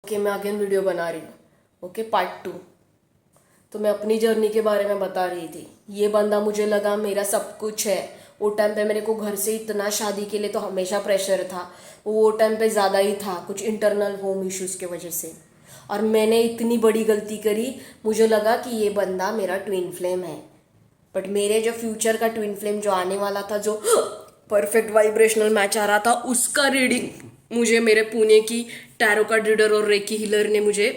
Okay, मैं again video बना रही हूँ। Okay, part 2। तो मैं अपनी जर्नी के बारे में बता रही थी। ये बंदा मुझे लगा मेरा सब कुछ है। वो टाइम पे मेरे को घर से इतना शादी के लिए तो हमेशा प्रेशर था। वो टाइम पे ज़्यादा ही था, कुछ इंटरनल होम इश्यूज़ के वजह से। और मैंने इतनी बड़ी गलती करी, मुझे लगा कि ये बंदा मेरा ट्विन फ्लेम है। बट मेरे जो फ्यूचर का ट्विन फ्लेम जो आने वाला था, जो परफेक्ट वाइब्रेशनल मैच आ रहा था, उसका रीडिंग मुझे मेरे पुणे की टैरो कार्ड रीडर और रेकी हीलर ने मुझे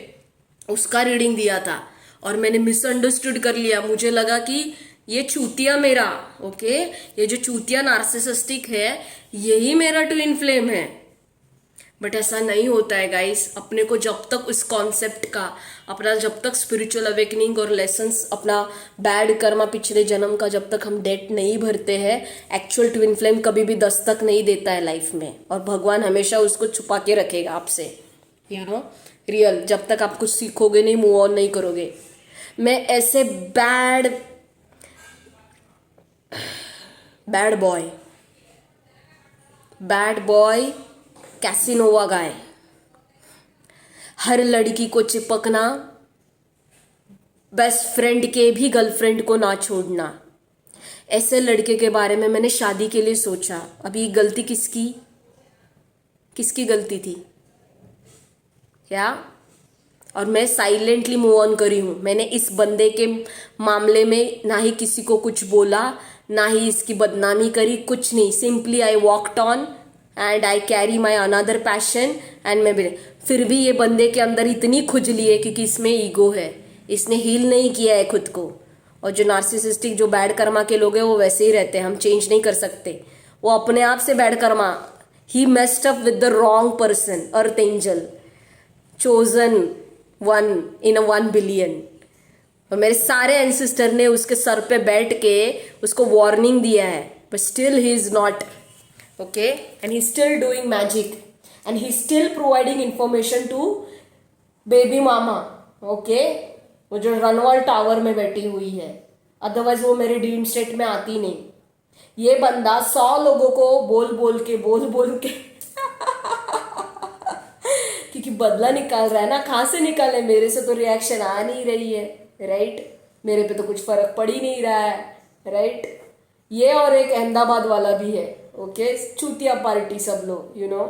उसका रीडिंग दिया था। और मैंने मिसअंडरस्टूड कर लिया। मुझे लगा कि ये चूतिया मेरा, ओके, ये जो चूतिया नार्सिसिस्टिक है, यही मेरा ट्विन फ्लेम है। बट ऐसा नहीं होता है गाइस। अपने को जब तक उस कॉन्सेप्ट का अपना, जब तक स्पिरिचुअल अवेकनिंग और लेसन्स, अपना बैड कर्मा पिछले जन्म का जब तक हम डेट नहीं भरते हैं, एक्चुअल ट्विन फ्लेम कभी भी दस्तक नहीं देता है लाइफ में। और भगवान हमेशा उसको छुपा के रखेगा आपसे, यू नो, रियल। जब तक आप कुछ सीखोगे नहीं, मूव ऑन नहीं करोगे। मैं ऐसे बैड बैड बॉय कैसिनोवा गाय, हर लड़की को चिपकना, बेस्ट फ्रेंड के भी गर्लफ्रेंड को ना छोड़ना, ऐसे लड़के के बारे में मैंने शादी के लिए सोचा। अभी गलती किसकी किसकी गलती थी क्या? और मैं साइलेंटली मूव ऑन करी हूँ। मैंने इस बंदे के मामले में ना ही किसी को कुछ बोला, ना ही इसकी बदनामी करी, कुछ नहीं। Simply I walked on and I carry my another passion and मैं फिर भी ये बंदे के अंदर इतनी खुजली है क्योंकि इसमें ईगो है। इसने हील नहीं किया है खुद को। और जो नार्सिसिस्टिक, जो बैड कर्मा के लोग हैं, वो वैसे ही रहते हैं, हम चेंज नहीं कर सकते। वो अपने आप से bad Karma. He messed up with the wrong person, earth angel, chosen one in a 1 billion. और मेरे सारे एंसिस्टर ने उसके सर पे बैठ के उसको वार्निंग दिया है, but still he is not okay, and he still doing magic and he still providing information to baby mama. Okay, वो जो रनवाल टावर में बैठी हुई है, अदरवाइज वो मेरे ड्रीम स्टेट में आती नहीं। ये बंदा 100 लोगों को बोल बोल के क्योंकि बदला निकाल रहा है ना। कहाँ से निकाले? मेरे से तो रिएक्शन आ नहीं रही है, राइट? मेरे पे तो कुछ फर्क पड़ ही नहीं रहा है, राइट? ये और एक अहमदाबाद वाला भी है, ओके, चूतिया पार्टी सब लोग, यू नो,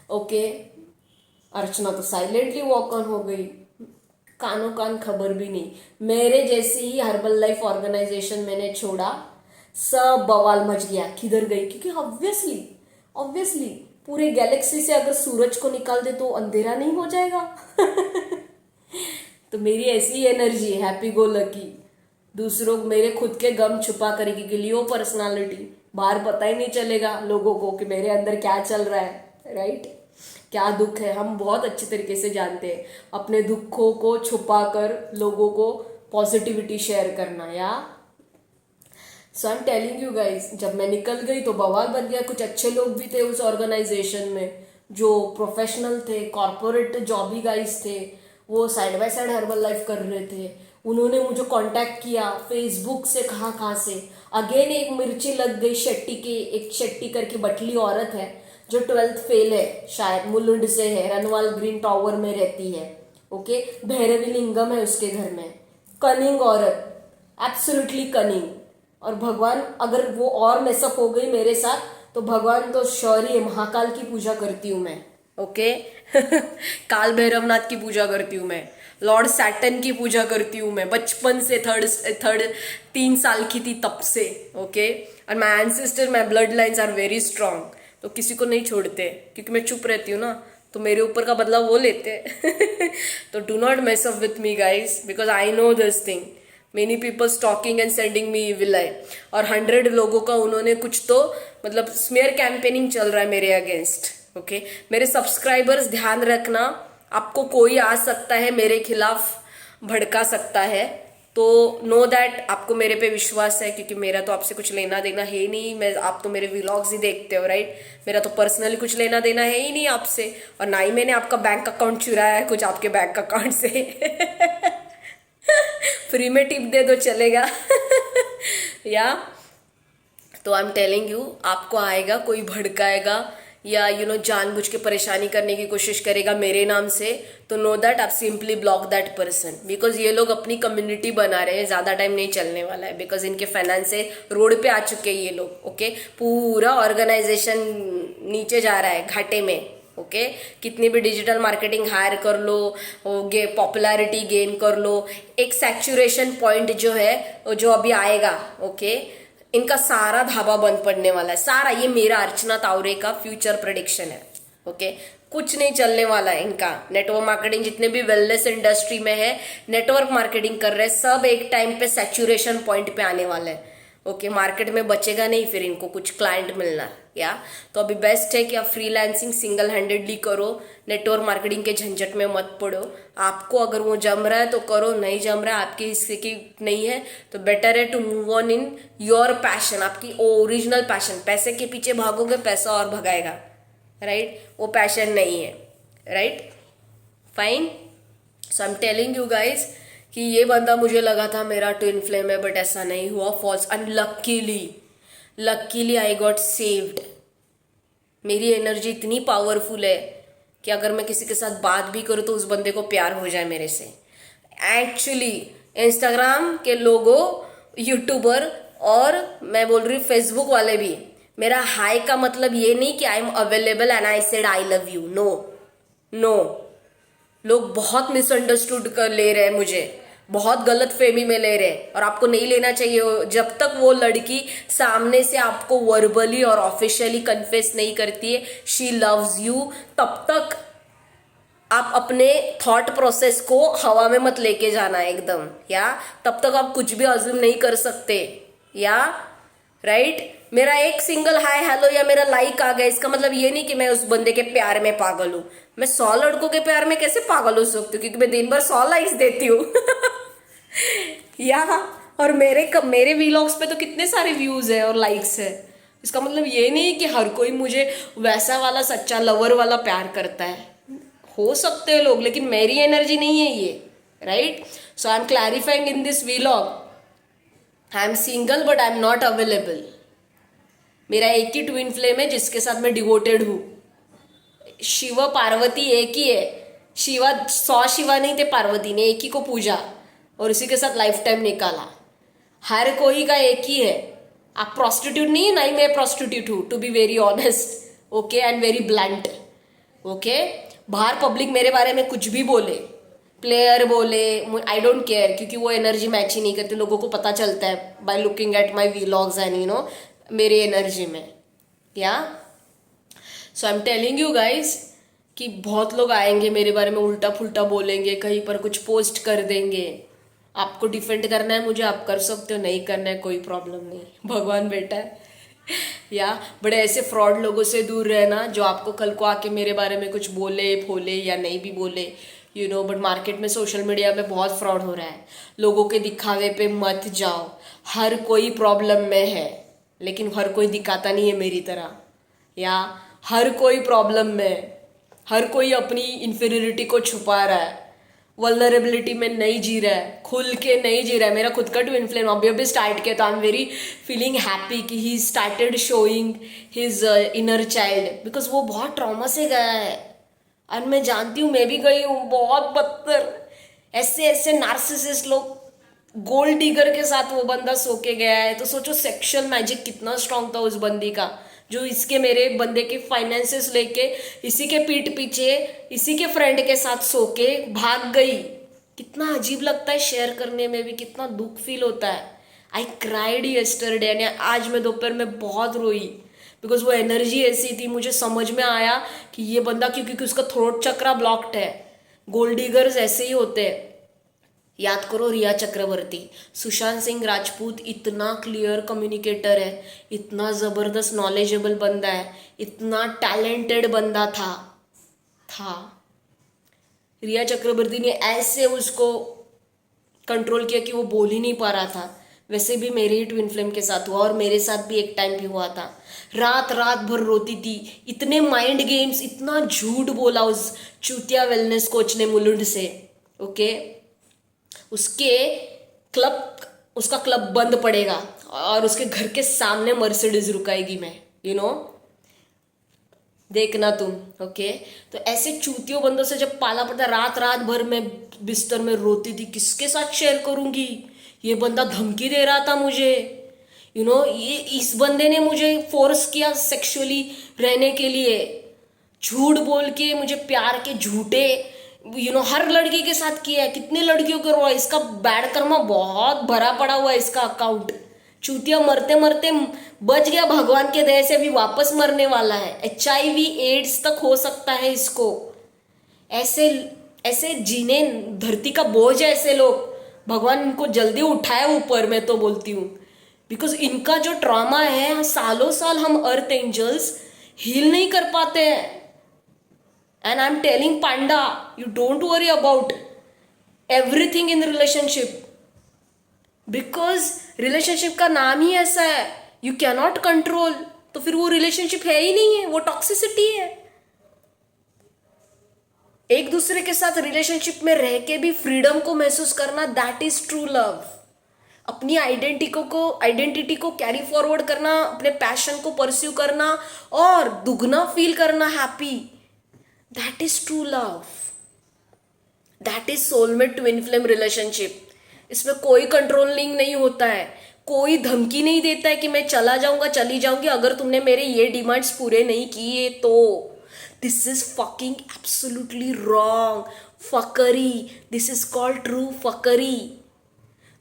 ओके। अर्चना तो साइलेंटली वॉक ऑन हो गई, कानों कान खबर भी नहीं। मेरे जैसे ही हर्बल लाइफ ऑर्गेनाइजेशन मैंने छोड़ा, सब बवाल मच गया। किधर गई? क्योंकि ऑब्वियसली पूरे गैलेक्सी से अगर सूरज को निकाल दे तो अंधेरा नहीं हो जाएगा। तो मेरी ऐसी एनर्जी है, हैप्पी गो लकी। दूसरों, मेरे खुद के गम छुपा करेगी कि लियो पर्सनालिटी, बाहर पता ही नहीं चलेगा लोगों को कि मेरे अंदर क्या चल रहा है, राइट? क्या दुख है, हम बहुत अच्छे तरीके से जानते हैं। अपने दुखों को छुपा कर लोगों को पॉजिटिविटी शेयर करना, या so I am telling you guys, जब मैं निकल गई तो बवाल बन गया। कुछ अच्छे लोग भी थे उस ऑर्गेनाइजेशन में, जो प्रोफेशनल थे, कॉर्पोरेट जॉबी गाइस थे, वो side by side herbal life कर रहे थे। उन्होंने मुझे कांटेक्ट किया फेसबुक से, कहाँ से। अगेन एक मिर्ची लग गई शेट्टी की, एक शेट्टी करके बटली औरत है जो 12th फेल है, शायद मुलुंड से है, रनवाल ग्रीन टावर में रहती है, ओके। भैरवी लिंगम है उसके घर में। कनिंग औरत, एब्सोल्युटली कनिंग। और भगवान, अगर वो और मेसअप हो गई मेरे साथ तो भगवान तो श्योर ही है। महाकाल की पूजा करती हूँ मैं, ओके। काल भैरवनाथ की पूजा करती हूँ मैं, लॉर्ड सैटन की पूजा करती हूँ मैं, बचपन से। थर्ड 3 साल की थी तब से, ओके। और my ancestor, my blood lines are very strong, तो किसी को नहीं छोड़ते क्योंकि मैं चुप रहती हूँ ना, तो मेरे ऊपर का बदला वो लेते। तो do not mess up with me guys, because I know this thing. Many people stalking and sending me will I. और 100 लोगों का उन्होंने कुछ तो मतलब स्मेयर कैंपेनिंग चल रहा है मेरे अगेंस्ट, ओके। मेरे सब्सक्राइबर्स, ध्यान रखना, आपको कोई आ सकता है मेरे खिलाफ भड़का सकता है, तो नो दैट आपको मेरे पे विश्वास है, क्योंकि मेरा तो आपसे कुछ लेना देना है ही नहीं। आप तो मेरे व्लॉग्स ही देखते हो, राइट? मेरा तो पर्सनली कुछ लेना देना है ही नहीं आपसे, और ना ही मैंने आपका बैंक अकाउंट चुराया है कुछ आपके बैंक अकाउंट से। फ्री में टिप दे दो चलेगा। या तो आई एम टेलिंग यू, आपको आएगा कोई भड़काएगा या जानबूझ के परेशानी करने की कोशिश करेगा मेरे नाम से, तो नो दैट आप simply block that person, because ये लोग अपनी कम्युनिटी बना रहे हैं, ज़्यादा टाइम नहीं चलने वाला है, बिकॉज इनके फाइनेंस से रोड पे आ चुके हैं ये लोग। ओके, पूरा ऑर्गेनाइजेशन नीचे जा रहा है, घाटे में। ओके, कितनी भी डिजिटल मार्केटिंग हायर कर लो, पॉपुलैरिटी गेन कर लो, एक सैचुरेशन पॉइंट जो है जो अभी आएगा, ओके, इनका सारा धाबा बंद पड़ने वाला है सारा। ये मेरा अर्चना तावरे का फ्यूचर प्रेडिक्शन है। ओके, कुछ नहीं चलने वाला है इनका। नेटवर्क मार्केटिंग जितने भी वेलनेस इंडस्ट्री में है, नेटवर्क मार्केटिंग कर रहे हैं, सब एक टाइम पे सैचुरेशन पॉइंट पे आने वाले हैं। ओके, मार्केट में बचेगा नहीं फिर इनको कुछ क्लाइंट मिलना। या तो अभी बेस्ट है कि आप फ्रीलांसिंग सिंगल हैंडेडली करो, नेटवर्क मार्केटिंग के झंझट में मत पड़ो। आपको अगर वो जम रहा है तो करो, नहीं जम रहा है, आपके हिस्से की नहीं है, तो बेटर है to move on in your passion, आपकी ओरिजिनल पैशन। पैसे के पीछे भागोगे, पैसा और भगाएगा, राइट? वो पैशन नहीं है, right? Fine. So I am telling you guys कि ये बंदा मुझे लगा था मेरा ट्विन फ्लेम है, बट ऐसा नहीं हुआ, false. Luckily I got saved. मेरी एनर्जी इतनी पावरफुल है कि अगर मैं किसी के साथ बात भी करूँ तो उस बंदे को प्यार हो जाए मेरे से। एक्चुअली इंस्टाग्राम के लोगों, यूट्यूबर और मैं बोल रही हूँ फेसबुक वाले भी, मेरा हाई का मतलब ये नहीं कि I am available and I said I love you. No, लोग बहुत मिसअंडरस्टूड कर ले रहे हैं मुझे, बहुत गलत फहमी में ले रहे हैं, और आपको नहीं लेना चाहिए। जब तक वो लड़की सामने से आपको वर्बली और ऑफिशियली कन्फेस नहीं करती है शी लव्स यू, तब तक आप अपने थॉट प्रोसेस को हवा में मत लेके जाना एकदम, या तब तक आप कुछ भी अज्यूम नहीं कर सकते, या राइट? मेरा एक सिंगल हाय हेलो या मेरा लाइक आ गया, इसका मतलब ये नहीं कि मैं उस बंदे के प्यार में पागल हूं। मैं 100 लड़कों के प्यार में कैसे पागल हो सकती हूँ, क्योंकि मैं दिन भर 100 लाइक्स देती हूँ। या और मेरे वीलॉग्स पे तो कितने सारे व्यूज है और लाइक्स है। इसका मतलब ये नहीं कि हर कोई मुझे वैसा वाला सच्चा लवर वाला प्यार करता है। हो सकते हैं लोग, लेकिन मेरी एनर्जी नहीं है ये, right? So I M clarifying in this vlog, I am single but I am not available. मेरा एक ही ट्विन फ्लेम है जिसके साथ मैं डिवोटेड हूँ। शिव पार्वती एक ही है। 100 शिवा नहीं थे, पार्वती ने एक ही को पूजा और उसी के साथ लाइफ टाइम निकाला। हर कोई का एक ही है। आप प्रोस्टिट्यूट नहीं है, ना ही मैं प्रोस्टिट्यूट हूँ, to be very honest, okay, and very blunt. Okay, बाहर पब्लिक मेरे बारे में कुछ भी बोले, प्लेयर बोले, आई डोंट केयर, क्योंकि वो एनर्जी मैच ही नहीं करती। लोगों को पता चलता है by looking at my vlogs and मेरी एनर्जी में। Yeah so I am telling you guys कि बहुत लोग आएंगे मेरे बारे में उल्टा फुल्टा बोलेंगे, कहीं पर कुछ पोस्ट कर देंगे। आपको डिफेंड करना है मुझे, आप कर सकते हो, नहीं करना है कोई प्रॉब्लम नहीं, भगवान बेटा है। या बड़े ऐसे फ्रॉड लोगों से दूर रहना जो आपको कल को आके मेरे बारे में कुछ बोले फोले या नहीं भी बोले, बट मार्केट में, सोशल मीडिया में बहुत फ्रॉड हो रहा है। लोगों के दिखावे पे मत जाओ। हर कोई प्रॉब्लम में है, लेकिन हर कोई दिखाता नहीं है मेरी तरह। या हर कोई प्रॉब्लम में, हर कोई अपनी इंफीरियरिटी को छुपा रहा है, वल्नरेबिलिटी में नहीं जी रहा है, खुल के नहीं जी रहा है। मेरा खुद का ट्विन फ्लेम अभी स्टार्ट किया, तो I am very feeling happy कि he started showing his inner child, because वो बहुत ट्रॉमा से गया है। और मैं जानती हूँ, मैं भी गई हूँ बहुत बदतर। ऐसे नार्सिसिस्ट लोग, गोल्ड डिगर के साथ वो बंदा सो के गया है, तो सोचो सेक्सुअल मैजिक कितना स्ट्रांग था उस बंदी का, जो इसके मेरे बंदे के फाइनेंसेस लेके इसी के पीठ पीछे इसी के फ्रेंड के साथ सो के भाग गई। कितना अजीब लगता है शेयर करने में भी, कितना दुख फील होता है। आई क्राइड यस्टरडे, यानी आज मैं दोपहर में बहुत रोई, बिकॉज वो एनर्जी ऐसी थी। मुझे समझ में आया कि ये बंदा, क्योंकि उसका थ्रोट चक्रा ब्लॉक्ड है। गोल्ड डिगर्स ऐसे ही होते हैं। याद करो रिया चक्रवर्ती, सुशांत सिंह राजपूत इतना क्लियर कम्युनिकेटर है, इतना ज़बरदस्त नॉलेजेबल बंदा है, इतना टैलेंटेड बंदा था। रिया चक्रवर्ती ने ऐसे उसको कंट्रोल किया कि वो बोल ही नहीं पा रहा था। वैसे भी मेरे ही ट्विन फ्लेम के साथ हुआ, और मेरे साथ भी एक टाइम भी हुआ था। रात भर रोती थी, इतने माइंड गेम्स, इतना झूठ बोला उस चूतिया वेलनेस कोच ने मुलुंड से। ओके, उसका क्लब बंद पड़ेगा और उसके घर के सामने मर्सिडीज रुकाएगी मैं, देखना तुम। ओके, तो ऐसे चूतियों बंदों से जब पाला पड़ता, रात रात भर मैं बिस्तर में रोती थी, किसके साथ शेयर करूंगी। ये बंदा धमकी दे रहा था मुझे, ये इस बंदे ने मुझे फोर्स किया सेक्सुअली रहने के लिए, झूठ बोल के मुझे प्यार के झूठे, हर लड़की के साथ किया है, कितनी लड़कियों को रोआ। इसका बैड कर्मा बहुत भरा पड़ा हुआ है इसका अकाउंट। चूतिया मरते मरते बच गया, भगवान के दया से अभी वापस मरने वाला है। HIV एड्स तक हो सकता है इसको। ऐसे ऐसे जीने धरती का बोझ है ऐसे लोग, भगवान इनको जल्दी उठाए ऊपर, मैं तो बोलती हूँ। बिकॉज इनका जो ट्रॉमा है, सालों साल हम अर्थ एंजल्स हील नहीं कर पाते हैं। And I am telling Panda, you don't worry about everything in relationship, because relationship का नाम ही ऐसा है, यू कैनॉट कंट्रोल। तो फिर वो रिलेशनशिप है ही नहीं है, वो टॉक्सिसिटी है। एक दूसरे के साथ रिलेशनशिप में रह के भी फ्रीडम को महसूस करना, दैट इज ट्रू लव। अपनी आइडेंटिटी को कैरी फॉरवर्ड करना, अपने पैशन को परस्यू करना और दुगना फील करना happy, that is true love. That is soulmate twin flame relationship. इसमें कोई कंट्रोलिंग नहीं होता है, कोई धमकी नहीं देता है कि मैं चला जाऊंगा, चली जाऊंगी अगर तुमने मेरे ये डिमांड्स पूरे नहीं किए तो। This is fucking absolutely wrong fuckery. This is called true fuckery.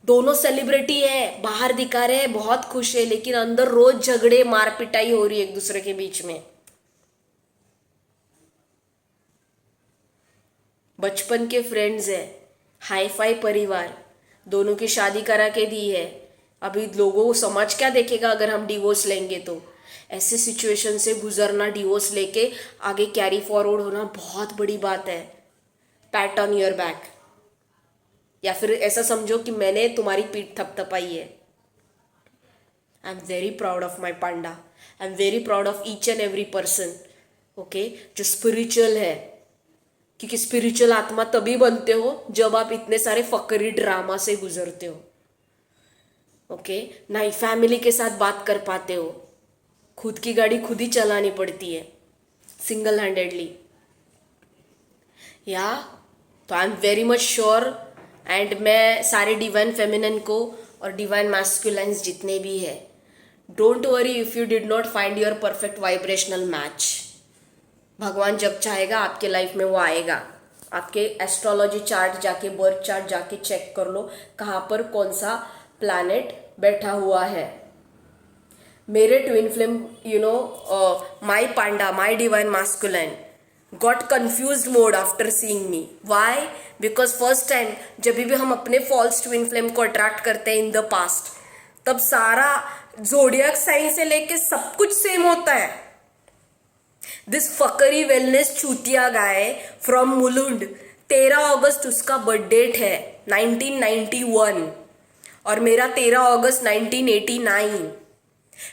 दोनों सेलिब्रिटी है, बाहर दिखा रहे हैं बहुत खुश है, लेकिन अंदर रोज झगड़े मार पिटाई हो रही है एक दूसरे के बीच में। बचपन के फ्रेंड्स है, हाई फाई परिवार, दोनों की शादी करा के दी है। अभी लोगों को समझ क्या देखेगा अगर हम डिवोर्स लेंगे तो। ऐसे सिचुएशन से गुजरना, डिवोर्स लेके आगे कैरी फॉरवर्ड होना बहुत बड़ी बात है। पैट ऑन योर बैक, या फिर ऐसा समझो कि मैंने तुम्हारी पीठ थपथपाई है। आई am very proud of my Panda. I am very proud of each and every person, okay, जो स्पिरिचुअल है। क्योंकि स्पिरिचुअल आत्मा तभी बनते हो जब आप इतने सारे फकरी ड्रामा से गुजरते हो, ओके। नहीं फैमिली के साथ बात कर पाते हो, खुद की गाड़ी खुद ही चलानी पड़ती है सिंगल हैंडेडली, या तो I am very much sure. And मैं सारे डिवाइन फेमिनिन को और डिवाइन मैस्कुलाइन्स जितने भी है, don't worry if you did not find your perfect vibrational match. भगवान जब चाहेगा आपके लाइफ में वो आएगा। आपके एस्ट्रोलॉजी चार्ट जाके, बर्थ चार्ट जाके चेक कर लो कहाँ पर कौन सा प्लैनेट बैठा हुआ है। मेरे twin flame, my panda, my divine masculine got confused mode after seeing me. Why? Because first time जब भी हम अपने फॉल्स ट्विन फ्लेम को अट्रैक्ट करते हैं इन द पास्ट, तब सारा जोडियक साइन से लेके सब कुछ सेम होता है। दिस फकरी वेलनेस चूतिया गाय फ्रॉम मुलुंड, 13 अगस्त उसका बर्थ डेट है 1991 और मेरा 13 अगस्त 1989।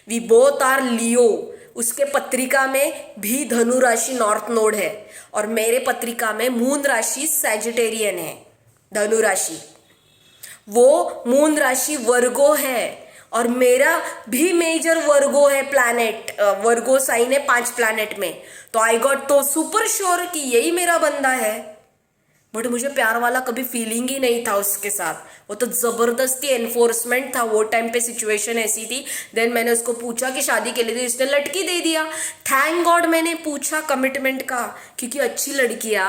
वी बोथ आर लियो। उसके पत्रिका में भी धनु राशि नॉर्थ नोड है और मेरे पत्रिका में मून राशि सैजिटेरियन है, धनु राशि। वो मून राशि वर्गो है और मेरा भी मेजर वर्गो है प्लैनेट, वर्गो साइन है 5 प्लैनेट में। तो आई गॉट तो सुपर श्योर कि यही मेरा बंदा है। बट मुझे प्यार वाला कभी फीलिंग ही नहीं था उसके साथ, वो तो जबरदस्ती एनफोर्समेंट था। वो टाइम पे सिचुएशन ऐसी थी। देन मैंने उसको पूछा कि शादी के लिए, तो इसने लड़की दे दिया। थैंक गॉड मैंने पूछा कमिटमेंट का, क्योंकि अच्छी लड़कियां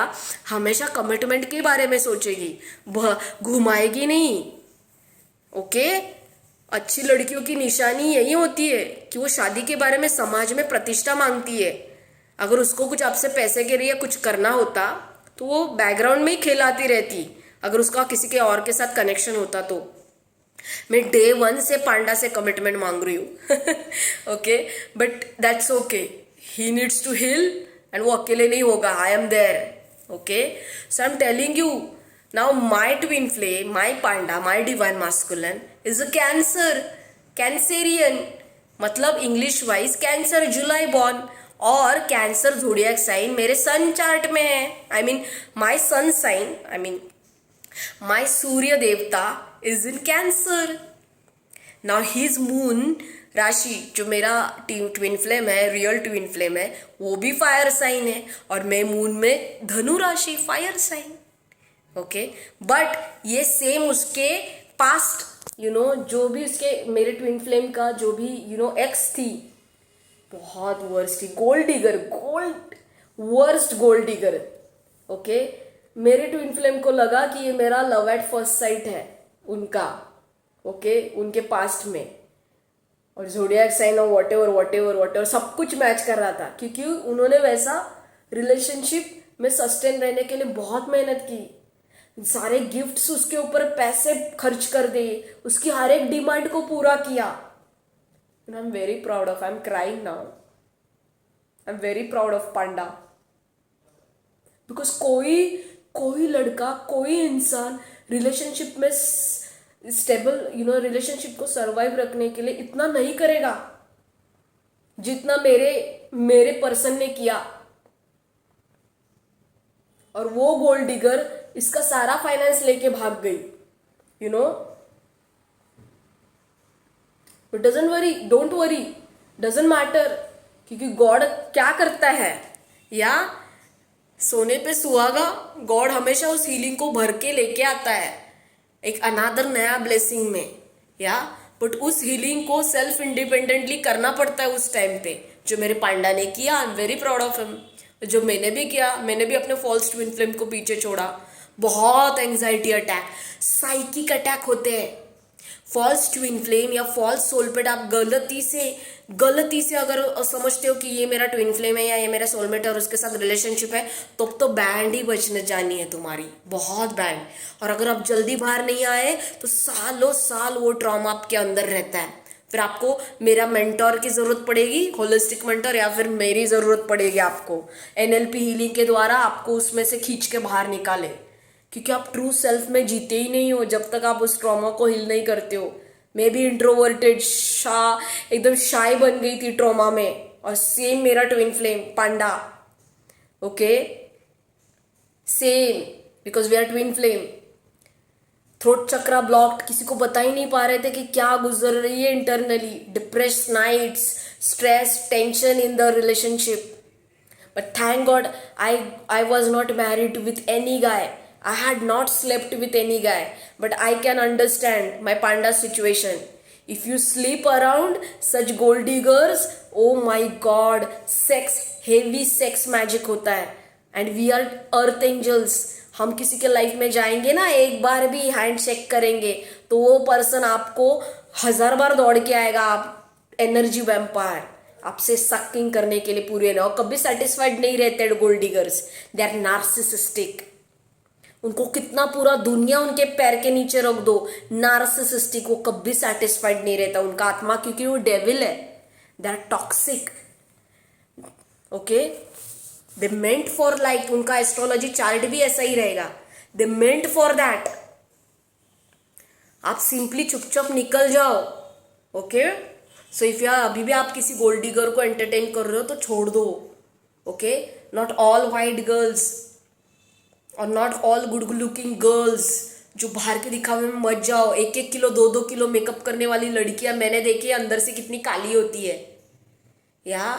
हमेशा कमिटमेंट के बारे में सोचेगी, घुमाएगी नहीं, ओके। अच्छी लड़कियों की निशानी यही होती है कि वो शादी के बारे में समाज में प्रतिष्ठा मांगती है। अगर उसको कुछ आपसे पैसे के लिए कुछ करना होता तो वो बैकग्राउंड में ही खिलाती रहती, अगर उसका किसी के और के साथ कनेक्शन होता तो। मैं डे 1 से पांडा से कमिटमेंट मांग रही हूँ, okay, but that's okay. He needs to heal and वो अकेले नहीं होगा, I am there, okay. So I am telling you now, my twin flame, my panda, my divine masculine is a cancer, cancerian, मतलब English wise cancer, July born. और cancer zodiac sign मेरे sun chart में है। I mean my sun sign, I mean my सूर्य देवता is in cancer. Now his moon राशि जो मेरा ट्विन फ्लेम है, रियल ट्विन फ्लेम है, वो भी फायर साइन है, और मैं मून में धनु राशि, फायर साइन। ओके, बट ये सेम उसके पास्ट जो भी उसके मेरे ट्विन फ्लेम का जो भी एक्स थी, बहुत वर्स्ट थी, वर्स्ट गोल्ड डिगर। ओके, मेरे ट्विन फ्लेम को लगा कि ये मेरा लव एट फर्स्ट साइट है उनका, ओके, उनके पास्ट में, और ज़ोडिएक साइन और वॉटेवर सब कुछ मैच कर रहा था, क्योंकि उन्होंने वैसा रिलेशनशिप में सस्टेन रहने के लिए बहुत मेहनत की, सारे गिफ्ट्स उसके ऊपर पैसे खर्च कर दिए, उसकी हर एक डिमांड को पूरा किया। आई am very proud of, I am crying now, I am very proud of Panda, because कोई लड़का, कोई इंसान रिलेशनशिप में स्टेबल रिलेशनशिप को सरवाइव रखने के लिए इतना नहीं करेगा जितना मेरे पर्सन ने किया। और वो गोल्ड डिगर इसका सारा फाइनेंस लेके भाग गई, but doesn't worry, don't worry, doesn't matter, क्योंकि गॉड क्या करता है, या सोने पे सुहागा, गॉड हमेशा उस हीलिंग को भर के लेके आता है एक अनादर नया ब्लेसिंग में, या बट उस हीलिंग को सेल्फ इंडिपेंडेंटली करना पड़ता है उस टाइम पे, जो मेरे पांडा ने किया। आई am very proud of him. जो मैंने भी किया, मैंने भी अपने फॉल्स ट्विन फ्लेम को पीछे छोड़ा। बहुत एंजाइटी अटैक, साइकिक अटैक होते हैं। फॉल्स ट्विन फ्लेम या फॉल्स सोलमेट आप गलती से अगर समझते हो कि ये मेरा ट्विन फ्लेम है या ये मेरा सोलमेट है और उसके साथ रिलेशनशिप है, तो बैंड ही बचने जानी है तुम्हारी, बहुत बैंड। और अगर आप जल्दी बाहर नहीं आए तो सालों साल वो ट्रॉमा आपके अंदर रहता है। फिर आपको मेरा मेंटोर की जरूरत पड़ेगी, होलिस्टिक मेंटोर, या फिर मेरी जरूरत पड़ेगी आपको NLP हीलिंग के द्वारा आपको उसमें से खींच के बाहर निकाले, क्योंकि आप ट्रू सेल्फ में जीते ही नहीं हो जब तक आप उस ट्रॉमा को हील नहीं करते हो। मैं भी इंट्रोवर्टेड, एकदम शाय बन गई थी ट्रॉमा में, और सेम मेरा twin flame panda. Okay, same, because we are twin flame. Throat chakra blocked, किसी को बता ही नहीं पा रहे थे कि क्या गुजर रही है internally, depressed nights, stress, tension in the relationship. But thank God I was not married with any guy. I had not slept with any guy. But I can understand my panda situation. If you sleep around such gold diggers, oh my God, heavy sex magic होता है. And we are earth angels. हम किसी के life में जाएंगे ना, एक बार भी हैंड शेक करेंगे तो वो पर्सन आपको 1000 बार दौड़ के आएगा। आप एनर्जी वैम्पायर, आपसे सकिंग करने के लिए पूरे ना, कभी सेटिस्फाइड नहीं रहते gold diggers. They are narcissistic. उनको कितना पूरा दुनिया उनके पैर के नीचे रख दो, नार्सिसिस्टिक, वो कभी सेटिस्फाइड नहीं रहता उनका आत्मा, क्योंकि वो डेविल है। They are toxic. Okay, they meant for like, उनका एस्ट्रोलॉजी चार्ट भी ऐसा ही रहेगा। They meant for that. आप सिंपली चुपचाप निकल जाओ। ओके, सो इफ या अभी भी आप किसी गोल्ड डिगर को एंटरटेन कर रहे हो तो छोड़ दो। Okay, not all white girls और not all good looking girls, जो बाहर के दिखावे में मत जाओ। 1-1 किलो 2-2 किलो मेकअप करने वाली लड़कियां मैंने देखी है, अंदर से कितनी काली होती है। या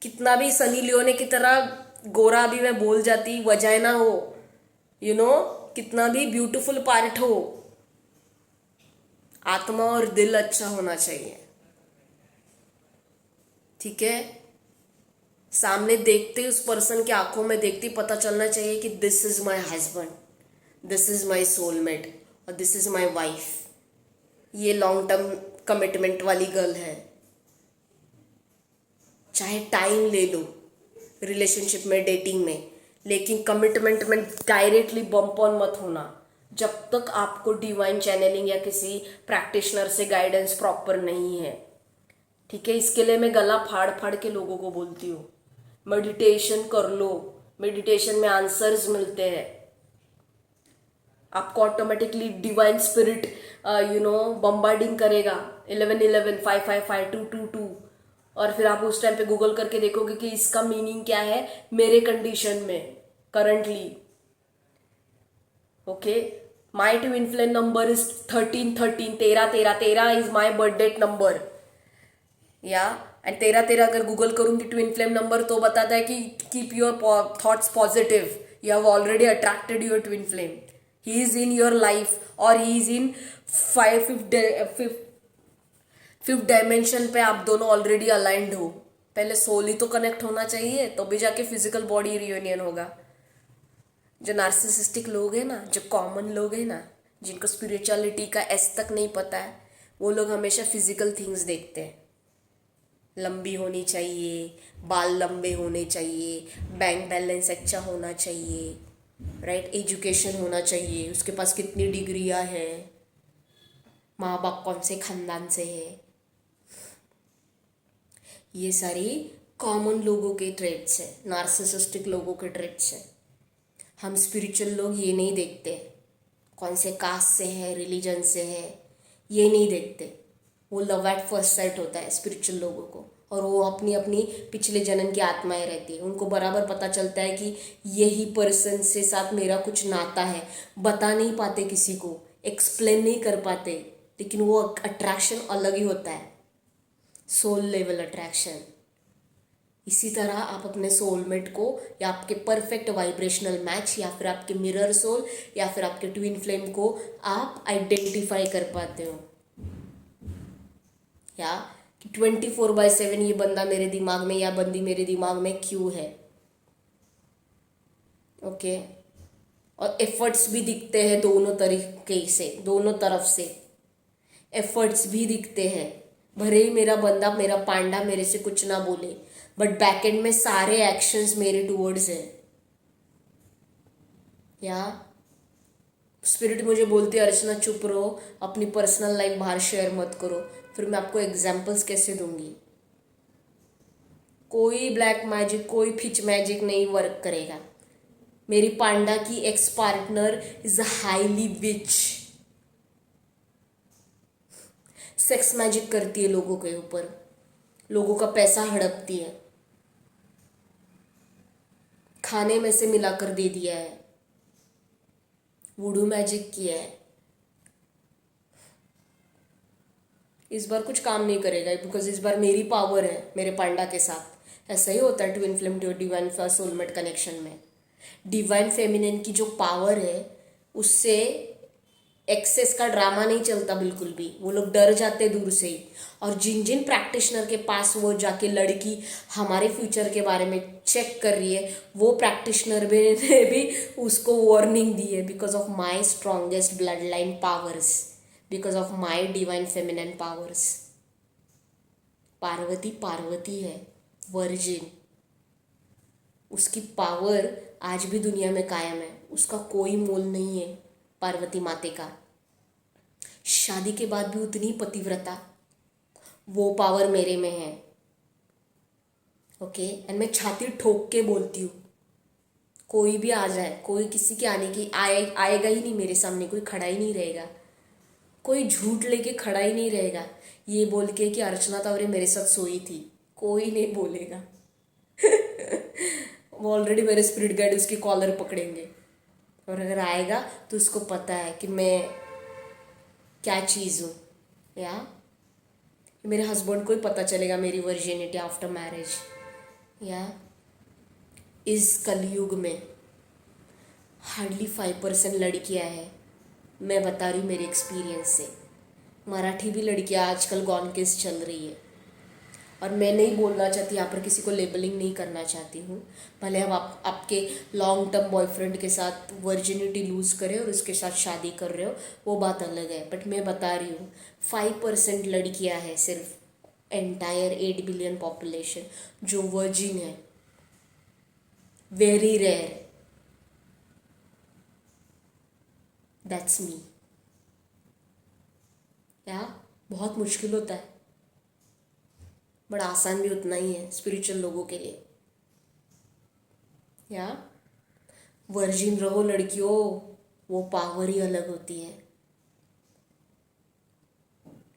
कितना भी सनी लियोने की तरह गोरा भी मैं बोल जाती, वजाइना हो, कितना भी ब्यूटीफुल पार्ट हो, आत्मा और दिल अच्छा होना चाहिए। ठीक है, सामने देखते उस पर्सन की आंखों में देखते पता चलना चाहिए कि this is my husband, this is my soulmate और दिस इज माई वाइफ। ये लॉन्ग टर्म कमिटमेंट वाली गर्ल है। चाहे टाइम ले लो रिलेशनशिप में, डेटिंग में, लेकिन कमिटमेंट में डायरेक्टली बम्प ऑन मत होना जब तक आपको डिवाइन चैनलिंग या किसी प्रैक्टिशनर से गाइडेंस प्रॉपर नहीं है। ठीक है, इसके लिए मैं गला फाड़ फाड़ के लोगों को बोलती हूँ, मेडिटेशन कर लो, मेडिटेशन में आंसर्स मिलते हैं। आपको ऑटोमेटिकली डिवाइन स्पिरिट बम्बार्डिंग करेगा 1111 555 222, और फिर आप उस टाइम पे गूगल करके देखोगे कि इसका मीनिंग क्या है मेरे कंडीशन में currently. Okay, my twin flame number is 1313 13 13 13 is my birth date number. Yeah and तेरा तेरा अगर गूगल करूंगी ट्विन फ्लेम नंबर तो बताता है कि keep your thoughts positive, you have already attracted your twin flame, he is in your life और he is in fifth dimension पे, आप दोनों ऑलरेडी अलाइंड हो। पहले सोल ही तो कनेक्ट होना चाहिए, तो भी जाके फिजिकल बॉडी रियूनियन होगा। जो नार्सिसिस्टिक लोग हैं ना, जो कॉमन लोग हैं ना, जिनको स्पिरिचुअलिटी का एस तक नहीं पता है, वो लोग हमेशा फिजिकल थिंग्स देखते हैं। लंबी होनी चाहिए, बाल लंबे होने चाहिए, बैंक बैलेंस अच्छा होना चाहिए, राइट, एजुकेशन होना चाहिए, उसके पास कितनी डिग्रियां हैं, माँ बाप कौन से खानदान से है। ये सारी कॉमन लोगों के ट्रेट्स है, नार्सिसिस्टिक लोगों के ट्रेट्स है। हम स्पिरिचुअल लोग ये नहीं देखते कौन से कास्ट से है, रिलीजन से है, ये नहीं देखते। वो लव एट फर्स्ट साइट होता है स्पिरिचुअल लोगों को, और वो अपनी अपनी पिछले जन्म की आत्माएं रहती है। उनको बराबर पता चलता है कि यही पर्सन से साथ मेरा कुछ नाता है। बता नहीं पाते किसी को, एक्सप्लेन नहीं कर पाते, लेकिन वो अट्रैक्शन अलग ही होता है, सोल लेवल अट्रैक्शन। इसी तरह आप अपने सोलमेट को, या आपके परफेक्ट वाइब्रेशनल मैच, या फिर आपके मिरर सोल, या फिर आपके ट्विन फ्लेम को आप आइडेंटिफाई कर पाते हो। या कि 24/7 ये बंदा मेरे दिमाग में या बंदी मेरे दिमाग में क्यों है। ओके, और एफर्ट्स भी दिखते हैं दोनों तरीके से, दोनों तरफ से एफर्ट्स भी दिखते हैं। भले ही मेरा बंदा, मेरा पांडा मेरे से कुछ ना बोले, बट बैकएंड में सारे एक्शंस मेरे टूवर्ड्स है। या स्पिरिट मुझे बोलती है अर्चना चुप रहो, अपनी पर्सनल लाइफ बाहर शेयर मत करो। फिर मैं आपको एग्जाम्पल्स कैसे दूंगी? कोई ब्लैक मैजिक, कोई फिच मैजिक नहीं वर्क करेगा। मेरी पांडा की ex partner is highly which, sex magic करती है लोगों के ऊपर, लोगों का पैसा हड़पती है, खाने में से मिलाकर दे दिया है, वुडू मैजिक किया है। इस बार कुछ काम नहीं करेगा, बिकॉज इस बार मेरी पावर है मेरे पांडा के साथ। ऐसा ही होता है twin flame divine soulmate connection में। डिवाइन फेमिनिन की जो पावर है, उससे एक्सेस का ड्रामा नहीं चलता बिल्कुल भी। वो लोग डर जाते दूर से ही। और जिन जिन प्रैक्टिशनर के पास वो जाके लड़की हमारे फ्यूचर के बारे में चेक कर रही है, वो प्रैक्टिशनर ने भी उसको वार्निंग दी है, because of my strongest blood line powers, because of my divine feminine powers. Parvati Parvati है, वर्जिन, उसकी पावर आज भी दुनिया में कायम है, उसका कोई मोल नहीं है पार्वती माते का। शादी के बाद भी उतनी पतिव्रता, वो पावर मेरे में है। ओके, एंड मैं छाती ठोक के बोलती हूँ, कोई भी आ जाए, कोई किसी के आने की आएगा ही नहीं मेरे सामने, कोई खड़ा ही नहीं रहेगा, कोई झूठ लेके खड़ा ही नहीं रहेगा ये बोल के कि अर्चना तावरे मेरे साथ सोई थी। कोई नहीं बोलेगा। वो ऑलरेडी मेरे स्पिरिट गाइड उसकी कॉलर पकड़ेंगे, और अगर आएगा तो उसको पता है कि मैं क्या चीज़ हूँ। या मेरे हस्बैंड को ही पता चलेगा मेरी वर्जिनिटी आफ्टर मैरिज। या इस कलयुग में हार्डली 5% लड़कियां हैं, मैं बता रही हूँ मेरे एक्सपीरियंस से। मराठी भी लड़कियां आजकल गॉन केस चल रही है, और मैं नहीं बोलना चाहती यहाँ पर, किसी को लेबलिंग नहीं करना चाहती हूँ। भले हम आपके लॉन्ग टर्म बॉयफ्रेंड के साथ वर्जिनिटी लूज़ करें और उसके साथ शादी कर रहे हो, वो बात अलग है, बट मैं बता रही हूँ 5% लड़कियाँ हैं सिर्फ, एंटायर 8 बिलियन पॉपुलेशन जो वर्जिन है। Very rare, that's me. Yeah बहुत मुश्किल होता है, बड़ा आसान भी उतना ही है स्पिरिचुअल लोगों के लिए। या वर्जिन रहो लड़कियों, वो पावर ही अलग होती है।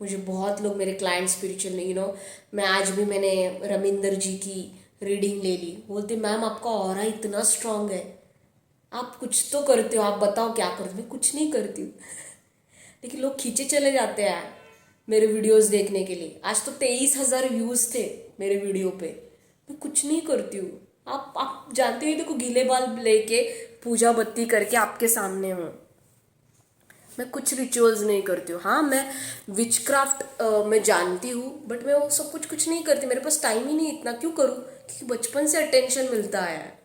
मुझे बहुत लोग, मेरे क्लाइंट स्पिरिचुअल, मैं आज भी मैंने रमिंदर जी की रीडिंग ले ली। बोलते मैम आपका ऑरा इतना स्ट्रांग है, आप कुछ तो करते हो, आप बताओ क्या करते हो। मैं कुछ नहीं करती हूँ। लेकिन लोग खींचे चले जाते हैं। मेरे वीडियोस देखने के लिए। आज तो 23,000 व्यूज थे मेरे वीडियो पे। मैं कुछ नहीं करती हूँ, आप जानते हो, देखो गीले बाल लेके पूजा बत्ती करके आपके सामने हूँ। मैं कुछ रिचुअल्स नहीं करती हूँ। हाँ, मैं विच क्राफ्ट मैं जानती हूँ, बट मैं वो सब कुछ नहीं करती। मेरे पास टाइम ही नहीं इतना, क्यों करूँ? क्योंकि बचपन से अटेंशन मिलता है।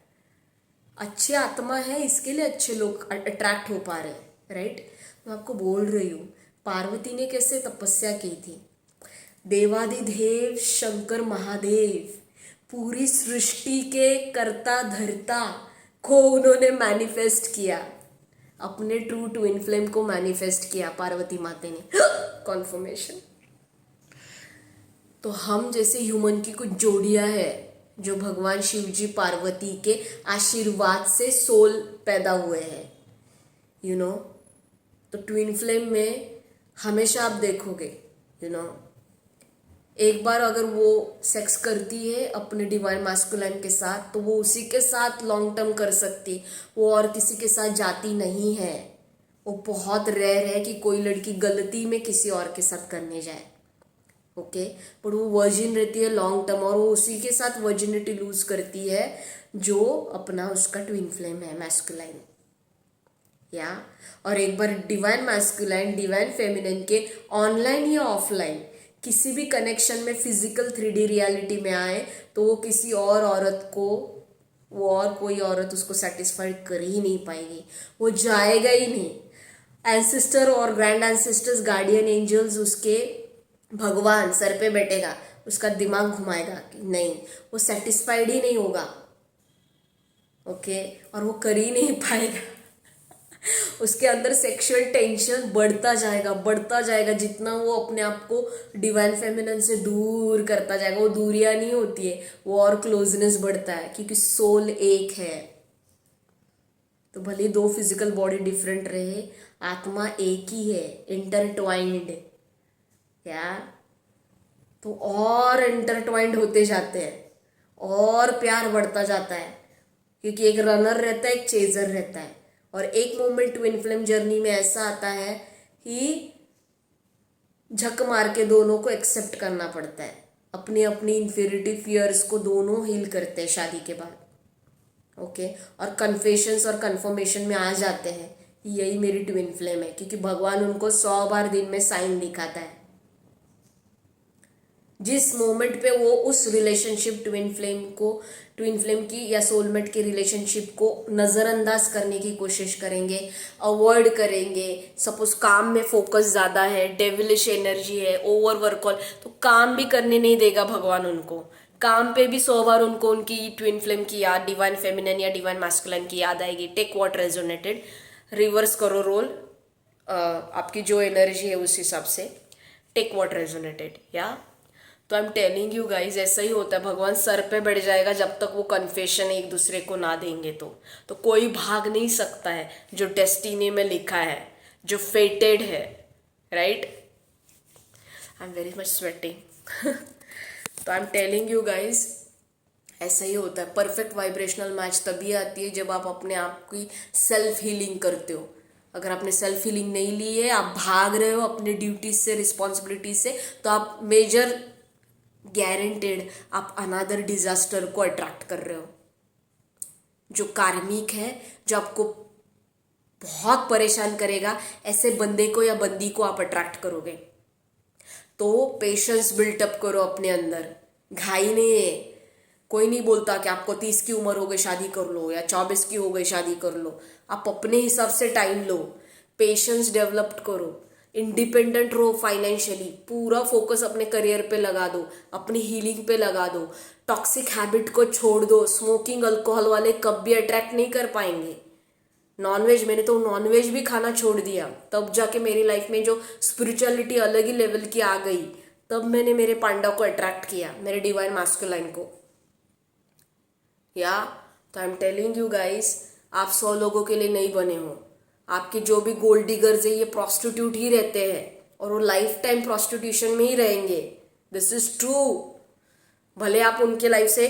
अच्छी आत्मा है, इसके लिए अच्छे लोग अट्रैक्ट हो पा रहे हैं, राइट? मैं आपको बोल रही हूँ, पार्वती ने कैसे तपस्या की थी। देवादिदेव शंकर महादेव, पूरी सृष्टि के कर्ता धर्ता को उन्होंने मैनिफेस्ट किया, अपने ट्रू ट्विन फ्लेम को मैनिफेस्ट किया पार्वती माता ने। कॉन्फर्मेशन। तो हम जैसे ह्यूमन की कुछ जोड़ियां है जो भगवान शिव जी पार्वती के आशीर्वाद से सोल पैदा हुए हैं, यू नो। तो ट्विन फ्लेम में हमेशा आप देखोगे, यू नो, एक बार अगर वो सेक्स करती है अपने डिवाइन मास्कुलाइन के साथ, तो वो उसी के साथ लॉन्ग टर्म कर सकती, वो और किसी के साथ जाती नहीं है। वो बहुत रेयर है कि कोई लड़की गलती में किसी और के साथ करने जाए, ओके। पर वो वर्जिन रहती है लॉन्ग टर्म, और वो उसी के साथ वर्जिनिटी लूज करती है जो अपना उसका ट्विन फ्लेम है, मैस्कुलाइन, या। और एक बार डिवाइन मैस्कुलाइन डिवाइन फेमिनिन के ऑनलाइन या ऑफलाइन किसी भी कनेक्शन में फिजिकल 3D रियलिटी में आए, तो वो किसी और औरत को, वो और कोई औरत उसको सेटिस्फाइड कर ही नहीं पाएगी, वो जाएगा ही नहीं। एंसिस्टर और ग्रैंड एंसिस्टर्स, गार्डियन एंजल्स, उसके भगवान सर पे बैठेगा, उसका दिमाग घुमाएगा कि नहीं, वो सेटिस्फाइड ही नहीं होगा, ओके। और वो कर ही नहीं पाएगा। उसके अंदर सेक्सुअल टेंशन बढ़ता जाएगा जितना वो अपने आप को डिवाइन फेमिनिन से दूर करता जाएगा। वो दूरियां नहीं होती है, वो और क्लोजनेस बढ़ता है, क्योंकि सोल एक है। तो भले दो फिजिकल बॉडी डिफरेंट रहे, आत्मा एक ही है, इंटरट्वाइंड, क्या। तो और इंटरट्वाइंड होते जाते हैं, और प्यार बढ़ता जाता है, क्योंकि एक रनर रहता है, एक चेजर रहता है। और एक मोमेंट ट्विन फ्लेम जर्नी में ऐसा आता है कि झक मार के दोनों को एक्सेप्ट करना पड़ता है, अपनी अपनी इन्फीरिटी फियर्स को दोनों हील करते हैं शादी के बाद, ओके। और कन्फेशंस और कन्फर्मेशन में आ जाते हैं, यही मेरी ट्विन फ्लेम है, क्योंकि भगवान उनको 100 बार दिन में साइन दिखाता है। जिस मोमेंट पे वो उस रिलेशनशिप ट्विन फ्लेम की या सोलमेट की रिलेशनशिप को नज़रअंदाज करने की कोशिश करेंगे, अवॉइड करेंगे, सपोज काम में फोकस ज़्यादा है, डेविलिश एनर्जी है, ओवर वर्क ऑल, तो काम भी करने नहीं देगा भगवान उनको। काम पे भी 100 बार उनको उनकी ट्विन फ्लेम की याद, डिवाइन फेमिनिन या डिवाइन मैस्कुलिन की याद आएगी। टेक व्हाट रेजोनेटेड, रिवर्स करो रोल, आपकी जो एनर्जी है उस हिसाब से, टेक व्हाट रेजोनेटेड, या। तो I am telling you guys, ऐसा ही होता है, भगवान सर पे बैठ जाएगा जब तक वो कन्फेशन एक दूसरे को ना देंगे। तो कोई भाग नहीं सकता है जो डेस्टिनी में लिखा है, जो फेटेड है, right. I am very much sweating. तो I am telling you guys, ऐसा ही होता है। परफेक्ट वाइब्रेशनल मैच तभी आती है जब आप अपने आप की सेल्फ हीलिंग करते हो। अगर आपने सेल्फ हीलिंग नहीं ली है, आप भाग रहे हो अपने ड्यूटीज से, रिस्पॉन्सिबिलिटी से, तो आप मेजर गारंटेड आप अनदर डिजास्टर को अट्रैक्ट कर रहे हो, जो कार्मिक है, जो आपको बहुत परेशान करेगा। ऐसे बंदे को या बंदी को आप अट्रैक्ट करोगे। तो पेशेंस बिल्टअप करो अपने अंदर, घाई नहीं है। कोई नहीं बोलता कि आपको 30 की उम्र हो गई शादी कर लो, या 24 की हो गई शादी कर लो। आप अपने हिसाब से टाइम लो, पेशेंस डेवलप करो, इंडिपेंडेंट रहो फाइनेंशियली, पूरा फोकस अपने करियर पे लगा दो, अपनी हीलिंग पे लगा दो, टॉक्सिक हैबिट को छोड़ दो। स्मोकिंग अल्कोहल वाले कभी अट्रैक्ट नहीं कर पाएंगे। नॉनवेज, मैंने तो नॉनवेज भी खाना छोड़ दिया, तब जाके मेरी लाइफ में जो स्पिरिचुअलिटी अलग ही लेवल की आ गई, तब मैंने मेरे पांडा को अट्रैक्ट किया, मेरे डिवाइन मास्कुलाइन को, या। तो I am telling you guys, आप 100 लोगों के लिए नहीं बने हो। आपके जो भी गोल्ड डिगर्स है, ये प्रोस्टिट्यूट ही रहते हैं, और वो लाइफ टाइम प्रोस्टिट्यूशन में ही रहेंगे। This is true. भले आप उनके लाइफ से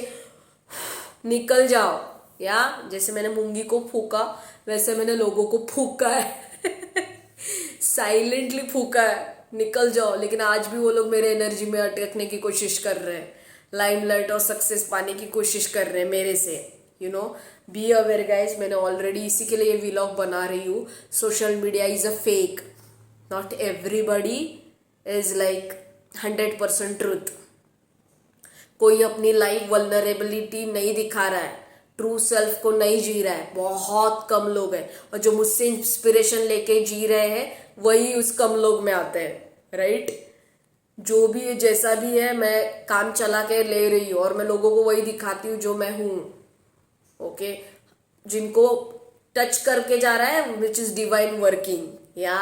निकल जाओ, या जैसे मैंने मूंगी को फूका, वैसे मैंने लोगों को फूका है। साइलेंटली फूका है, निकल जाओ, लेकिन आज भी वो लोग मेरे एनर्जी में अटकने की कोशिश कर रहे हैं, लाइमलाइट और सक्सेस पाने की कोशिश कर रहे हैं मेरे से। बी अवेयर गाइज, मैंने ऑलरेडी इसी के लिए ये व्लॉग बना रही हूँ। Social media is a fake, not everybody is like 100% truth. कोई अपनी लाइफ वल्नरेबिलिटी नहीं दिखा रहा है, ट्रू सेल्फ को नहीं जी रहा है, बहुत कम लोग हैं। और जो मुझसे इंस्पिरेशन लेके जी रहे हैं वही उस कम लोग में आते हैं, राइट। जो भी जैसा भी है मैं काम चला के ले रही हूँ और मैं लोगों को वही दिखाती हूँ जो मैं हूँ, ओके। जिनको टच करके जा रहा है विच इज डिवाइन वर्किंग, या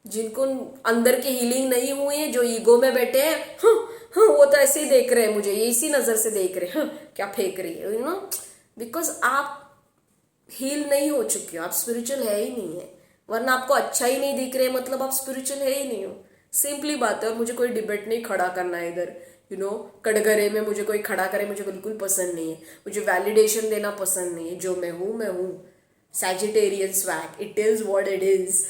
जिनको अंदर की हीलिंग नहीं हुई है, जो ईगो में बैठे हैं, वो तो ऐसे ही देख रहे हैं मुझे, ये इसी नजर से देख रहे हैं, क्या फेंक रही है, बिकॉज आप हील नहीं हो चुके हो, आप स्पिरिचुअल है ही नहीं है। वरना आपको अच्छा ही नहीं दिख रहे मतलब आप स्पिरिचुअल है ही नहीं हो, सिंपली बात है। और मुझे कोई डिबेट नहीं खड़ा करना है इधर, कटघरे में मुझे कोई खड़ा करे मुझे बिल्कुल पसंद नहीं है। मुझे वैलिडेशन देना पसंद नहीं है, जो मैं हूँ। Sagittarian swag, it is what it is.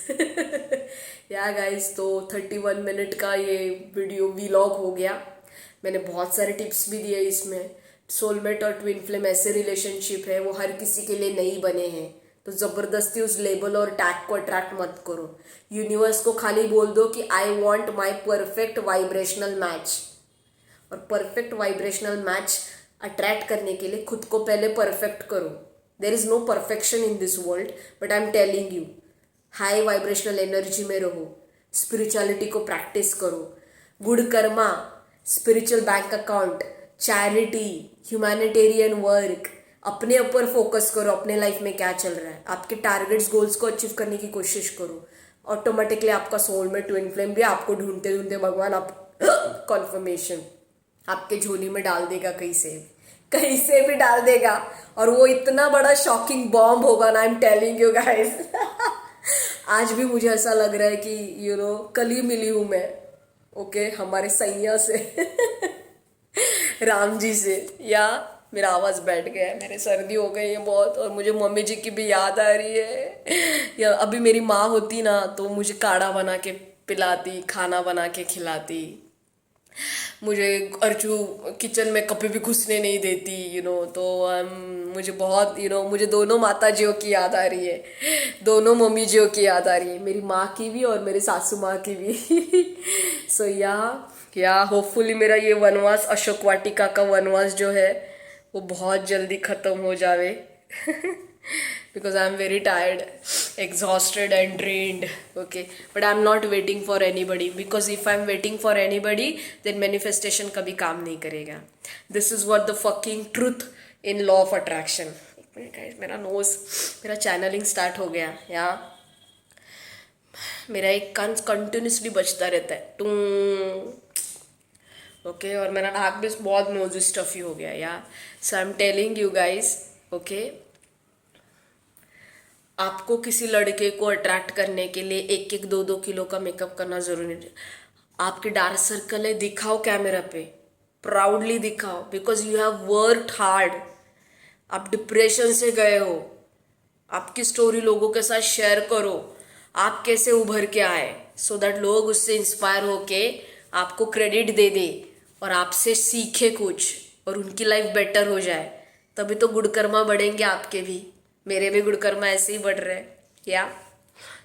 या गाइस, तो 31 मिनट का ये वीडियो व्लॉग हो गया। मैंने बहुत सारे टिप्स भी दिए इसमें। सोलमेट और ट्विन फ्लेम ऐसे रिलेशनशिप है, वो हर किसी के लिए नहीं बने हैं, तो जबरदस्ती उस लेबल और टैग को अट्रैक्ट मत करो। यूनिवर्स को खाली बोल दो कि I want my perfect vibrational match. और परफेक्ट वाइब्रेशनल मैच अट्रैक्ट करने के लिए खुद को पहले परफेक्ट करो। There is no perfection in this world, but I am telling you, high vibrational energy में रहो, स्पिरिचुअलिटी को प्रैक्टिस करो, good karma, spiritual bank account, charity, humanitarian work, अपने ऊपर फोकस करो, अपने लाइफ में क्या चल रहा है, आपके टारगेट्स गोल्स को अचीव करने की कोशिश करो। ऑटोमेटिकली आपका सोल में ट्विन फ्लेम भी आपको ढूंढते ढूंढते भगवान आप कॉन्फर्मेशन आपके झोली में डाल देगा, कहीं से भी डाल देगा। और वो इतना बड़ा शॉकिंग बॉम्ब होगा ना, आई एम टेलिंग यू गाइस। आज भी मुझे ऐसा लग रहा है कि कल ही मिली हूं मैं, ओके, हमारे सैया से, राम जी से। या मेरा आवाज बैठ गया है, मेरे सर्दी हो गई है बहुत, और मुझे मम्मी जी की भी याद आ रही है। या अभी मेरी माँ होती ना तो मुझे काढ़ा बना के पिलाती, खाना बना के खिलाती, मुझे अर्चू किचन में कभी भी घुसने नहीं देती, तो मुझे बहुत मुझे दोनों माता जियों की याद आ रही है, दोनों मम्मी जियों की याद आ रही है, मेरी माँ की भी और मेरी सासू माँ की भी। सो या होपफुली मेरा ये वनवास, अशोक वाटिका का वनवास जो है वो बहुत जल्दी ख़त्म हो जावे। because I'm very tired, exhausted and drained, okay, but I'm not waiting for anybody, because if I'm waiting for anybody then manifestation कभी काम नहीं करेगा। This is what the fucking truth in law of attraction। एक minute guys, मेरा knows, मेरा channelling start हो गया, या मेरा एक कान कंटिन्यूसली बजता रहता है टूं, ओके, और मेरा नाक भी बहुत नोज स्टफी हो गया, yeah so I am telling you guys, okay, आपको किसी लड़के को अट्रैक्ट करने के लिए 1-2 किलो का मेकअप करना जरूरी नहीं। आपके डार्क सर्कल है, दिखाओ कैमरा पे, प्राउडली दिखाओ, because you have worked hard. आप डिप्रेशन से गए हो, आपकी स्टोरी लोगों के साथ शेयर करो, आप कैसे उभर के आए, सो दैट लोग उससे इंस्पायर होके आपको क्रेडिट दे दे और आपसे सीखे कुछ और उनकी लाइफ बेटर हो जाए। तभी तो गुड कर्मा बढ़ेंगे आपके भी, मेरे भी गुड कर्मा ऐसे ही बढ़ रहे हैं। या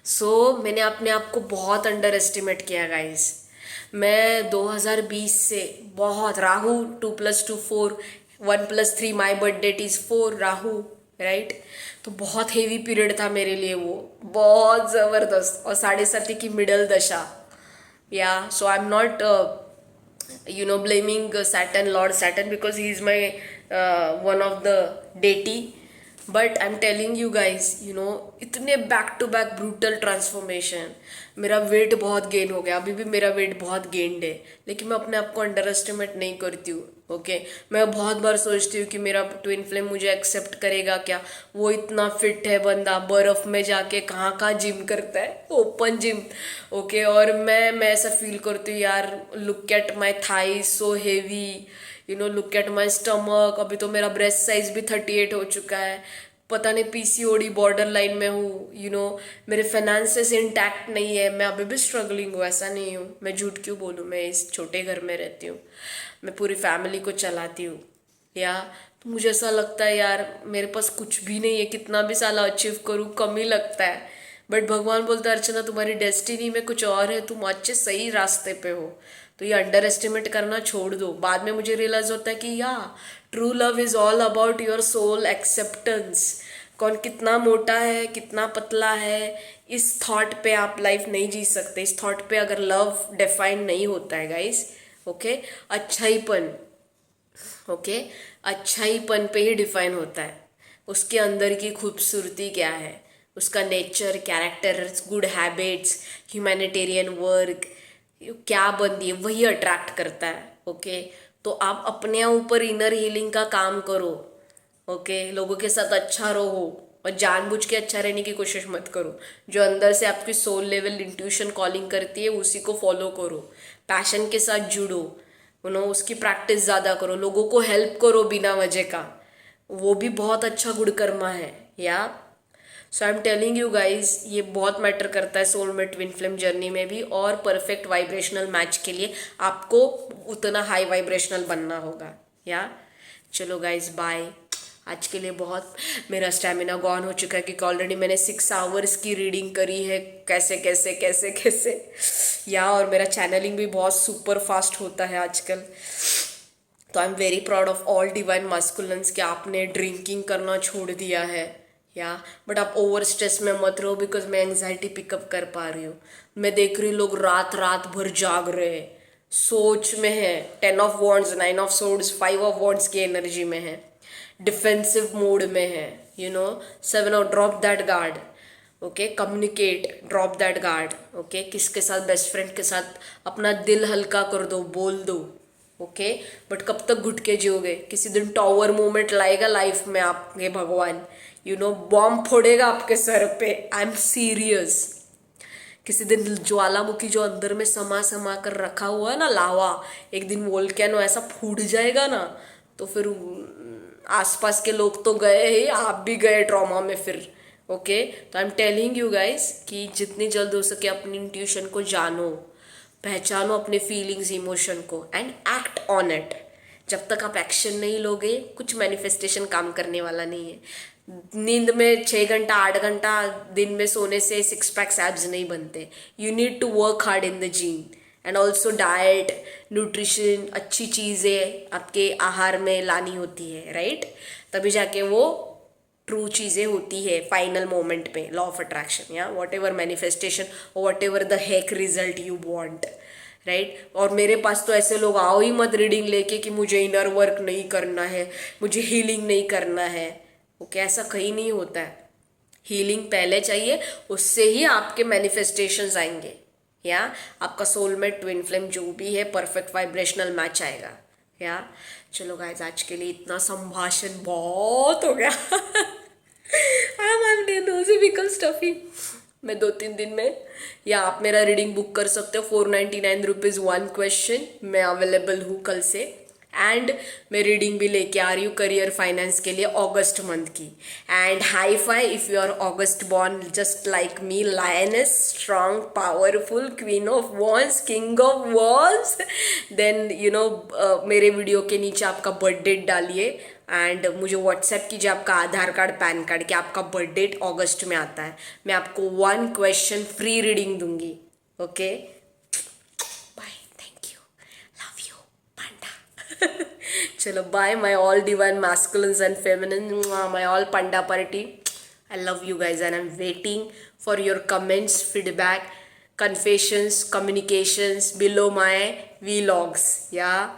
सो मैंने अपने आप को बहुत अंडर एस्टिमेट किया गाइस। मैं 2020 से बहुत, Rahu 2+2 4, 1+3, my birth date is 4 Rahu, right, तो बहुत हेवी पीरियड था मेरे लिए वो, बहुत ज़बरदस्त, और 7.5 की मिडल दशा। Yeah so I am not blaming Saturn, Lord Saturn, because he is my one of the deity, but I am telling you guys, इतने back to back brutal transformation. मेरा वेट बहुत गेन हो गया, अभी भी मेरा weight बहुत gained है, लेकिन मैं अपने आप को अंडर एस्टिमेट नहीं करती हूँ, ओके। मैं बहुत बार सोचती हूँ कि मेरा ट्विन फ्लेम मुझे एक्सेप्ट करेगा क्या, वो इतना फिट है बंदा, बर्फ़ में जाके कहाँ कहाँ जिम करता है, ओपन जिम, ओके, और मैं ऐसा फील करती हूँ यार, look at my thigh so heavy, look at my stomach. अभी तो मेरा ब्रेस्ट साइज भी 38 हो चुका है, पता नहीं पीसीओडी बॉर्डर लाइन में हूँ, मेरे फाइनेंसेस इंटैक्ट नहीं है, मैं अभी भी स्ट्रगलिंग हूँ, ऐसा नहीं हूँ, मैं झूठ क्यों बोलूँ, मैं इस छोटे घर में रहती हूँ, मैं पूरी फैमिली को चलाती हूँ। या तो मुझे ऐसा लगता है यार मेरे पास कुछ भी नहीं है, कितना भी साला अचीव करूँ कम ही लगता है। बट भगवान बोलता है अर्चना तुम्हारी डेस्टिनी में कुछ और है, तुम अच्छे सही रास्ते पे हो, तो ये अंडर एस्टिमेट करना छोड़ दो। बाद में मुझे रियलाइज होता है कि yeah true love is all about your soul acceptance. कौन कितना मोटा है कितना पतला है, इस थॉट पे आप लाइफ नहीं जी सकते, इस थॉट पे अगर लव डिफाइन नहीं होता है गाइस। ओके, अच्छाईपन, ओके, अच्छाईपन पे ही डिफाइन होता है, उसके अंदर की खूबसूरती क्या है, उसका nature, character, good habits, humanitarian work, क्या बनती है वही अट्रैक्ट करता है। ओके, तो आप अपने ऊपर इनर हीलिंग का काम करो। ओके, लोगों के साथ अच्छा रहो और जानबूझ के अच्छा रहने की कोशिश मत करो। जो अंदर से आपकी सोल लेवल इंट्यूशन कॉलिंग करती है उसी को फॉलो करो, पैशन के साथ जुड़ो, उसकी प्रैक्टिस ज़्यादा करो, लोगों को हेल्प करो बिना वजह का, वो भी बहुत अच्छा गुड कर्मा है। Yeah so I am telling you guys, ये बहुत मैटर करता है सोलमेट ट्विन फ्लेम जर्नी में भी, और परफेक्ट वाइब्रेशनल मैच के लिए आपको उतना हाई वाइब्रेशनल बनना होगा। या चलो गाइज बाय, आज के लिए बहुत मेरा स्टेमिना गॉन हो चुका है, क्योंकि ऑलरेडी मैंने 6 आवर्स की रीडिंग करी है, कैसे कैसे कैसे कैसे। या और मेरा चैनलिंग भी बहुत सुपर फास्ट होता है आजकल। तो I am very proud of all divine masculines कि आपने ड्रिंकिंग करना छोड़ दिया है। या बट आप ओवर स्ट्रेस में मत रहो, बिकॉज मैं एंग्जाइटी पिकअप कर पा रही हूँ। मैं देख रही हूँ लोग रात रात भर जाग रहे हैं, सोच में है, 10 of wands, 9 of swords, 5 of wands की एनर्जी में है, डिफेंसिव मोड में है, 7 of drop that guard. Okay, communicate, drop that guard. Okay, किसके साथ, बेस्ट फ्रेंड के साथ अपना दिल हल्का कर दो, बोल दो। ओके, बट कब तक घुट के जियोगे, किसी दिन टॉवर मोमेंट लाएगा लाइफ में आपके भगवान, बॉम्ब फोड़ेगा आपके सर पे। आई एम सीरियस, किसी दिन ज्वालामुखी जो अंदर में समा समा कर रखा हुआ है ना लावा, एक दिन वोल्केनो ऐसा फूट जाएगा ना, तो फिर आसपास के लोग तो गए ही, आप भी गए ट्रॉमा में फिर। ओके, तो I am telling you guys कि जितनी जल्द हो सके अपनी इंट्यूशन को जानो, पहचानो अपने फीलिंग्स, इमोशन को, एंड एक्ट ऑन इट। जब तक आप एक्शन नहीं लोगे कुछ मैनिफेस्टेशन काम करने वाला नहीं है। नींद में 6 घंटा 8 घंटा दिन में सोने से 6 पैक्स एब्स नहीं बनते। You need to work hard in the gym, and also diet, nutrition, अच्छी चीज़ें आपके आहार में लानी होती है, राइट? तभी जाके वो ट्रू चीज़ें होती है फाइनल मोमेंट पे, लॉ ऑफ अट्रैक्शन या what ever manifestation, what ever the heck result you want, right? और मेरे पास तो ऐसे लोग आओ ही मत रीडिंग लेके कि मुझे इनर वर्क नहीं करना है, मुझे हीलिंग नहीं करना है। ओके, ऐसा कहीं नहीं होता है। हीलिंग पहले चाहिए, उससे ही आपके मैनिफेस्टेशंस आएंगे, या आपका सोलमेट ट्विन फ्लेम जो भी है परफेक्ट वाइब्रेशनल मैच आएगा। या चलो गाइस, आज के लिए इतना संभाषण बहुत हो गया। स्टफी। मैं 2-3 दिन में, या आप मेरा रीडिंग बुक कर सकते हो, 499 रुपीज़ 1 क्वेश्चन। मैं अवेलेबल हूँ कल से, एंड मैं रीडिंग भी लेके आ रही हूँ करियर फाइनेंस के लिए अगस्त मंथ की। And high five if you are August born just like me, lioness, strong, powerful, queen of wands, king of wands, then मेरे वीडियो के नीचे आपका बर्थ डेट डालिए, एंड मुझे व्हाट्सएप कीजिए आपका आधार कार्ड, पैन कार्ड, कि आपका बर्थ डेट अगस्त में आता है। मैं आपको 1 क्वेश्चन फ्री रीडिंग दूंगी। Okay, bye, thank you, love you panda. चलो bye, my all divine masculines and feminine, my all panda party. I love you guys, and I'm waiting for your comments, feedback, confessions, communications below my vlogs. Yeah.